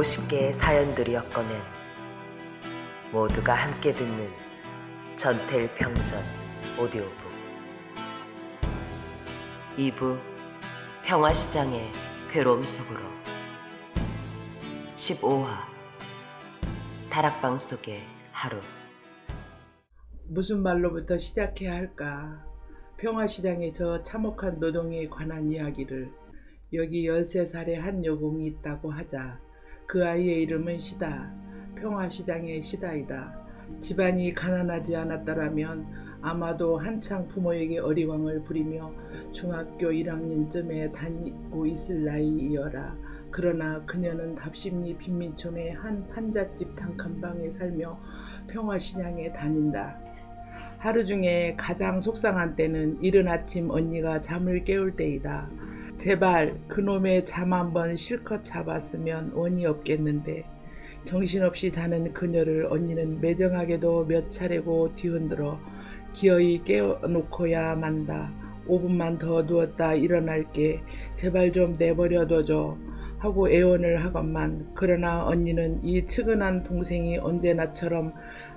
150개의 사연들이었거늘 모두가 함께 듣는 전태일평전 오디오북 2부 평화시장의 괴로움 속으로 15화 다락방 속의 하루. 무슨 말로부터 시작해야 할까? 평화시장의 저 참혹한 노동에 관한 이야기를. 여기 13살의 한 여공이 있다고 하자. 그 아이의 이름은 시다. 평화시장의 시다이다. 집안이 가난하지 않았더라면 아마도 한창 부모에게 어리광을 부리며 중학교 1학년쯤에 다니고 있을 나이이어라. 그러나 그녀는 답심리 빈민촌의 한 판잣집 단칸방에 살며 평화시장에 다닌다. 하루 중에 가장 속상한 때는 이른 아침 언니가 잠을 깨울 때이다. 제발 그놈의 잠 한번 실컷 잡았으면 원이 없겠는데 정신없이 자는 그녀를 언니는 매정하게도 몇 차례고 뒤흔들어 기어이 깨워놓고야 만다. 5분만 더 누웠다 일어날게. 제발 좀 내버려둬줘 하고 애원을 하건만 그러나 언니는 이 측은한 동생이 언제나처럼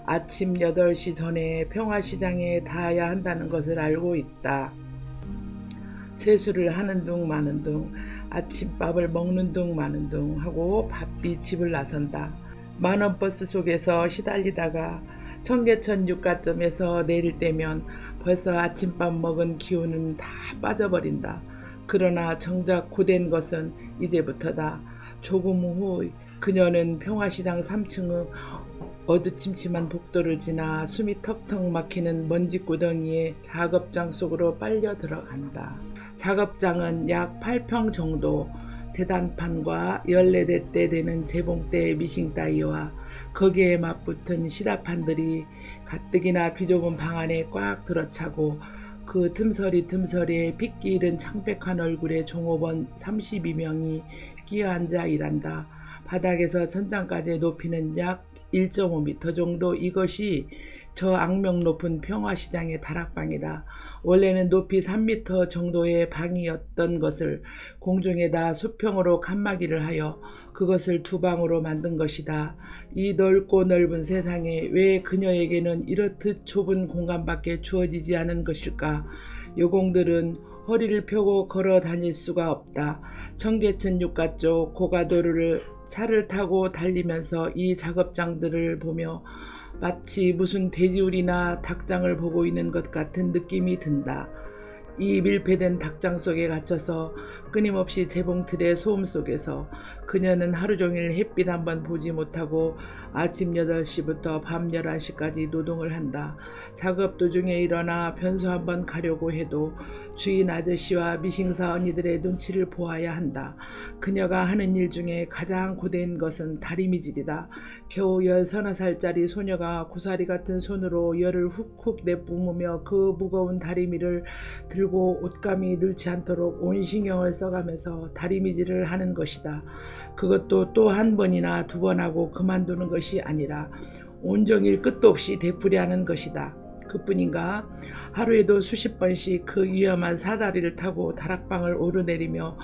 아침 8시 전에 평화시장에 닿아야 한다는 것을 알고 있다. 세수를 하는 둥 마는 둥 아침밥을 먹는 둥 마는 둥 하고 바삐 집을 나선다. 만원 버스 속에서 시달리다가 청계천 육가점에서 내릴 때면 벌써 아침밥 먹은 기운은 다 빠져버린다. 그러나 정작 고된 것은 이제부터다. 조금 후 그녀는 평화시장 3층의 어두침침한 복도를 지나 숨이 턱턱 막히는 먼지구덩이의 작업장 속으로 빨려 들어간다. 작업장은 약 8평 정도, 재단판과 14대 되는 재봉대 미싱 따위와 거기에 맞붙은 시다판들이 가뜩이나 비좁은 방 안에 꽉 들어차고 그 틈서리에 핏기 잃은 창백한 얼굴의 종업원 32명이 끼어앉아 일한다. 바닥에서 천장까지의 높이는 약 1.5m 정도. 이것이 저 악명 높은 평화시장의 다락방이다. 원래는 높이 3m 정도의 방이었던 것을 공중에다 수평으로 칸막이를 하여 그것을 두 방으로 만든 것이다. 이 넓고 넓은 세상에 왜 그녀에게는 이렇듯 좁은 공간밖에 주어지지 않은 것일까? 여공들은 허리를 펴고 걸어 다닐 수가 없다. 청계천 육가 쪽 고가도로를 차를 타고 달리면서 이 작업장들을 보며 마치 무슨 돼지우리나 닭장을 보고 있는 것 같은 느낌이 든다. 이 밀폐된 닭장 속에 갇혀서 끊임없이 재봉틀의 소음 속에서 그녀는 하루 종일 햇빛 한번 보지 못하고 아침 8시부터 밤 11시까지 노동을 한다. 작업 도중에 일어나 변소 한번 가려고 해도 주인 아저씨와 미싱사 언니들의 눈치를 보아야 한다. 그녀가 하는 일 중에 가장 고된 것은 다리미질이다. 겨우 13살짜리 소녀가 고사리 같은 손으로 열을 훅훅 내뿜으며 그 무거운 다리미를 들고 옷감이 늘지 않도록 온 신경을 써가면서 다리미질을 하는 것이다. 그것도 또 한 번이나 두 번 하고 그만두는 것이 아니라 온종일 끝도 없이 되풀이하는 것이다. 그뿐인가? 하루에도 수십 번씩 그 위험한 사다리를 타고 다락방을 오르내리며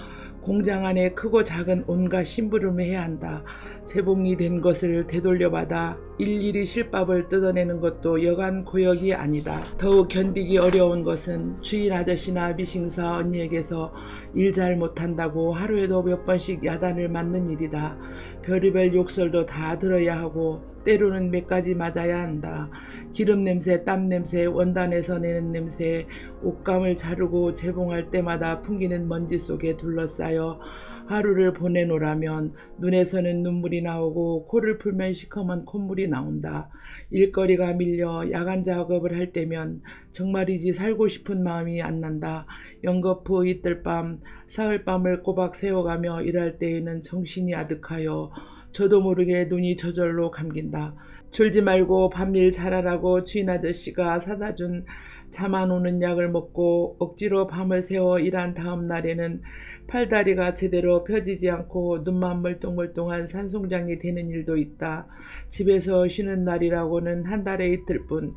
공장 안에 크고 작은 온갖 심부름을 해야 한다. 재봉이 된 것을 되돌려받아 일일이 실밥을 뜯어내는 것도 여간 고역이 아니다. 더욱 견디기 어려운 것은 주인 아저씨나 미싱사 언니에게서 일 잘 못한다고 하루에도 몇 번씩 야단을 맞는 일이다. 별의별 욕설도 다 들어야 하고 때로는 몇 가지 맞아야 한다. 기름 냄새, 땀 냄새, 원단에서 내는 냄새, 옷감을 자르고 재봉할 때마다 풍기는 먼지 속에 둘러싸여 하루를 보내노라면 눈에서는 눈물이 나오고 코를 풀면 시커먼 콧물이 나온다. 일거리가 밀려 야간 작업을 할 때면 정말이지 살고 싶은 마음이 안 난다. 연거푸 이틀밤, 사흘밤을 꼬박 세워가며 일할 때에는 정신이 아득하여 저도 모르게 눈이 저절로 감긴다. 졸지 말고 밤일 잘하라고 주인 아저씨가 사다 준 잠 안 오는 약을 먹고 억지로 밤을 새워 일한 다음 날에는 팔다리가 제대로 펴지지 않고 눈만 멀뚱멀뚱한 산송장이 되는 일도 있다. 집에서 쉬는 날이라고는 한 달에 이틀뿐.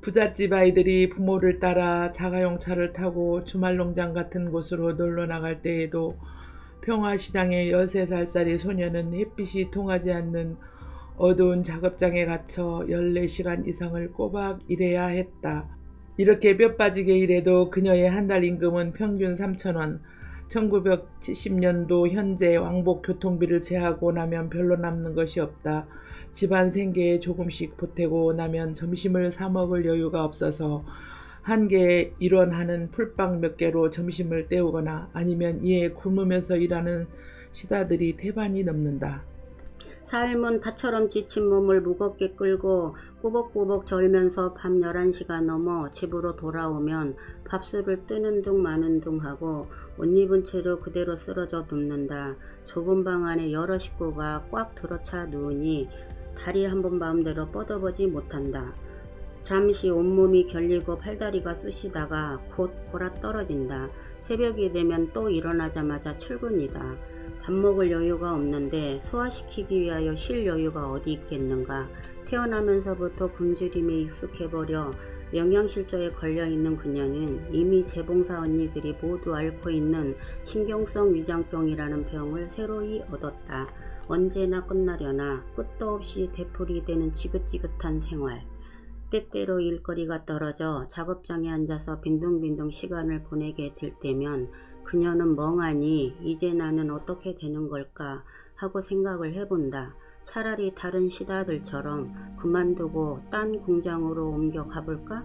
부잣집 아이들이 부모를 따라 자가용차를 타고 주말농장 같은 곳으로 놀러 나갈 때에도 평화시장의 13살짜리 소녀는 햇빛이 통하지 않는 어두운 작업장에 갇혀 14시간 이상을 꼬박 일해야 했다. 이렇게 뼈 빠지게 일해도 그녀의 한 달 임금은 평균 3,000원. 1970년도 현재 왕복 교통비를 제하고 나면 별로 남는 것이 없다. 집안 생계에 조금씩 보태고 나면 점심을 사 먹을 여유가 없어서 한 개에 1원 하는 풀빵 몇 개로 점심을 때우거나 아니면 이에 굶으면서 일하는 시다들이 태반이 넘는다. 삶은 파처럼 지친 몸을 무겁게 끌고 꾸벅꾸벅 절면서 밤 11시가 넘어 집으로 돌아오면 밥술을 뜨는 둥 마는 둥 하고 옷 입은 채로 그대로 쓰러져 눕는다. 좁은 방 안에 여러 식구가 꽉 들어차 누우니 다리 한 번 마음대로 뻗어보지 못한다. 잠시 온몸이 결리고 팔다리가 쑤시다가 곧 골아 떨어진다. 새벽이 되면 또 일어나자마자 출근이다. 밥 먹을 여유가 없는데 소화시키기 위하여 쉴 여유가 어디 있겠는가. 태어나면서부터 굶주림에 익숙해버려 영양실조에 걸려있는 그녀는 이미 재봉사 언니들이 모두 앓고 있는 신경성 위장병이라는 병을 새로이 얻었다. 언제나 끝나려나 끝도 없이 되풀이되는 지긋지긋한 생활. 때때로 일거리가 떨어져 작업장에 앉아서 빈둥빈둥 시간을 보내게 될 때면 그녀는 멍하니 이제 나는 어떻게 되는 걸까 하고 생각을 해본다. 차라리 다른 시다들처럼 그만두고 딴 공장으로 옮겨 가볼까?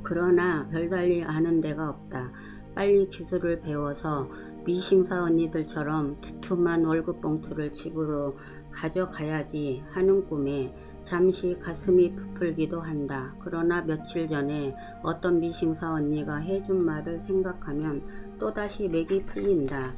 그러나 별달리 아는 데가 없다. 빨리 기술을 배워서 미싱사 언니들처럼 두툼한 월급 봉투를 집으로 가져가야지 하는 꿈에 잠시 가슴이 부풀기도 한다. 그러나 며칠 전에 어떤 미싱사 언니가 해준 말을 생각하면 또다시 맥이 풀린다.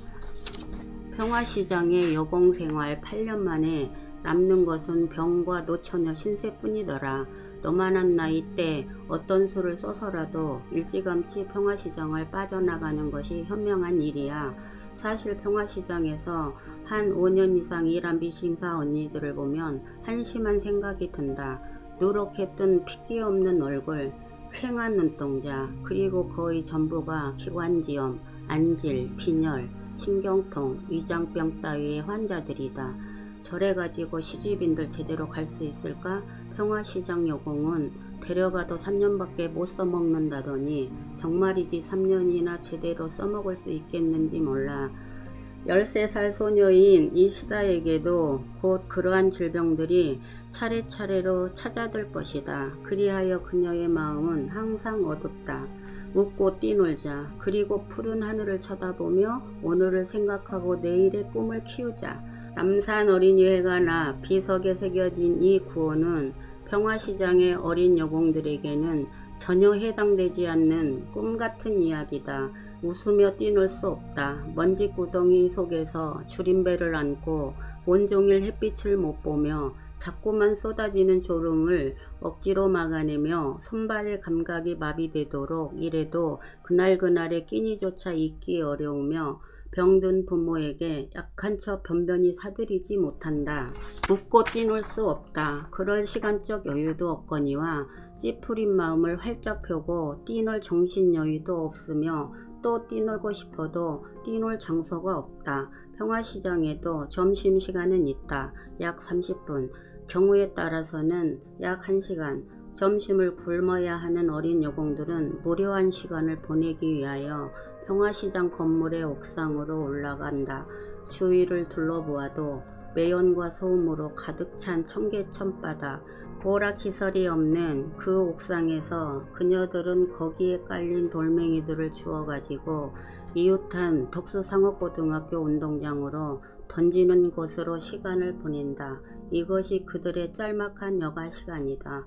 평화시장의 여공생활 8년 만에 남는 것은 병과 노처녀 신세뿐이더라. 너만한 나이 때 어떤 수를 써서라도 일찌감치 평화시장을 빠져나가는 것이 현명한 일이야. 사실 평화시장에서 한 5년 이상 일한 미싱사 언니들을 보면 한심한 생각이 든다. 누렇게 뜬 핏기 없는 얼굴, 퀭한 눈동자, 그리고 거의 전부가 기관지염, 안질, 빈혈, 신경통, 위장병 따위의 환자들이다. 저래가지고 시집인들 제대로 갈 수 있을까? 평화시장 여공은 데려가도 3년밖에 못 써먹는다더니 정말이지 3년이나 제대로 써먹을 수 있겠는지 몰라. 13살 소녀인 이 시다에게도 곧 그러한 질병들이 차례차례로 찾아들 것이다. 그리하여 그녀의 마음은 항상 어둡다. 웃고 뛰놀자. 그리고 푸른 하늘을 쳐다보며 오늘을 생각하고 내일의 꿈을 키우자. 남산 어린이회가 나 비석에 새겨진 이 구호는 평화시장의 어린 여공들에게는 전혀 해당되지 않는 꿈같은 이야기다. 웃으며 뛰놀 수 없다. 먼지구덩이 속에서 줄임배를 안고 온종일 햇빛을 못 보며 자꾸만 쏟아지는 졸음을 억지로 막아내며 손발의 감각이 마비되도록 일해도 그날그날의 끼니조차 잊기 어려우며 병든 부모에게 약한 척 변변히 사들이지 못한다. 웃고 뛰놀 수 없다. 그럴 시간적 여유도 없거니와 찌푸린 마음을 활짝 펴고 뛰놀 정신 여유도 없으며 또 뛰놀고 싶어도 뛰놀 장소가 없다. 평화시장에도 점심시간은 있다. 약 30분, 경우에 따라서는 약 1시간. 점심을 굶어야 하는 어린 여공들은 무료한 시간을 보내기 위하여 평화시장 건물의 옥상으로 올라간다. 주위를 둘러보아도 매연과 소음으로 가득 찬 청계천바닥, 오락시설이 없는 그 옥상에서 그녀들은 거기에 깔린 돌멩이들을 주워가지고 이웃한 덕수상업고등학교 운동장으로 던지는 것으로 시간을 보낸다. 이것이 그들의 짤막한 여가 시간이다.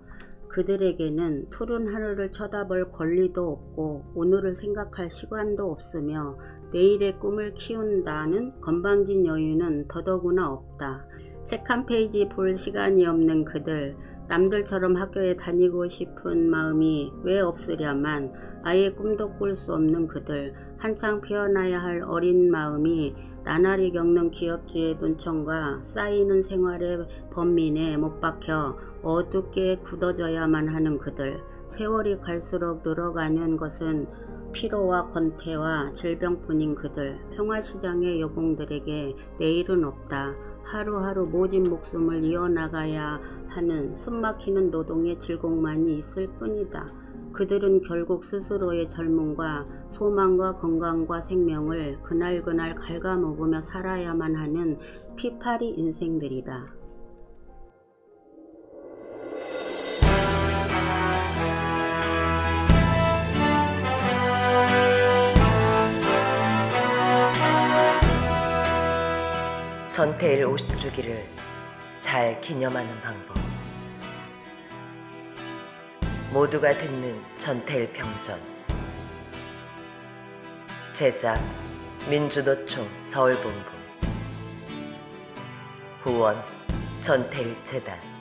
그들에게는 푸른 하늘을 쳐다볼 권리도 없고 오늘을 생각할 시간도 없으며 내일의 꿈을 키운다는 건방진 여유는 더더구나 없다. 책 한 페이지 볼 시간이 없는 그들, 남들처럼 학교에 다니고 싶은 마음이 왜 없으랴만 아예 꿈도 꿀 수 없는 그들, 한창 피어나야 할 어린 마음이 나날이 겪는 기업주의 눈총과 쌓이는 생활의 번민에 못 박혀 어둡게 굳어져야만 하는 그들, 세월이 갈수록 늘어가는 것은 피로와 권태와 질병뿐인 그들, 평화시장의 여공들에게 내일은 없다. 하루하루 모진 목숨을 이어나가야 하는 숨막히는 노동의 질곡만이 있을 뿐이다. 그들은 결국 스스로의 젊음과 소망과 건강과 생명을 그날그날 갉아먹으며 살아야만 하는 피파리 인생들이다. 전태일 50주기를 잘 기념하는 방법. 모두가 듣는 전태일 평전. 제작 민주노총 서울본부. 후원 전태일 재단.